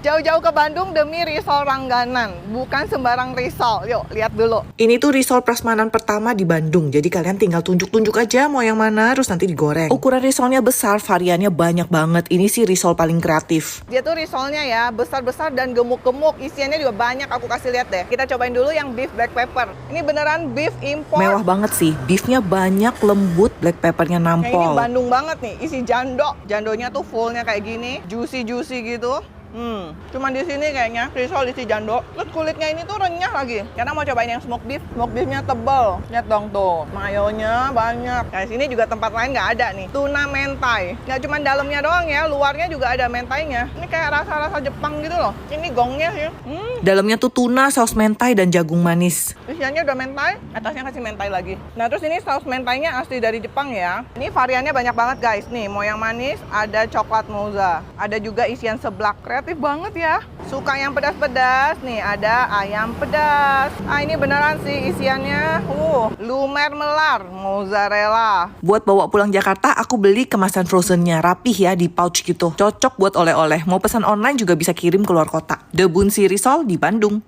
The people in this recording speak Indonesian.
Jauh-jauh ke Bandung demi risol langganan, bukan sembarang risol. Yuk, lihat dulu. Ini tuh risol prasmanan pertama di Bandung. Jadi kalian tinggal tunjuk-tunjuk aja mau yang mana, terus nanti digoreng. Ukuran risolnya besar, variannya banyak banget. Ini sih risol paling kreatif. Dia tuh risolnya ya, besar-besar dan gemuk-gemuk. Isiannya juga banyak, aku kasih lihat deh. Kita cobain dulu yang beef black pepper. Ini beneran beef import. Mewah banget sih, beefnya banyak, lembut, black peppernya Nah, ini nampol. Bandung banget nih, isi jando. Jandonya tuh fullnya kayak gini, juicy-juicy gitu. Cuman di sini kayaknya risol isi jando. Terus kulitnya ini tuh renyah lagi. Karena mau cobain yang smoke beef. Smoke beefnya tebel. Lihat dong tuh, mayonya banyak. Kayak sini juga tempat lain nggak ada nih. Tuna mentai. Nggak cuma dalamnya doang ya, luarnya juga ada mentainya. Ini kayak rasa-rasa Jepang gitu loh. Ini gongnya sih. Dalamnya tuh tuna, saus mentai, dan jagung manis. Isiannya udah mentai, atasnya kasih mentai lagi. Nah terus ini saus mentainya asli dari Jepang ya. Ini variannya banyak banget guys. Nih mau yang manis, ada coklat moza. Ada juga isian seblak. Kreatif banget ya. Suka yang pedas-pedas, nih ada ayam pedas. Ah ini beneran sih isiannya. Lumer melar, mozzarella. Buat bawa pulang Jakarta, aku beli kemasan frozennya, rapih ya di pouch gitu. Cocok buat oleh-oleh. Mau pesan online juga bisa kirim keluar kota. The Bunsi Risol di Bandung.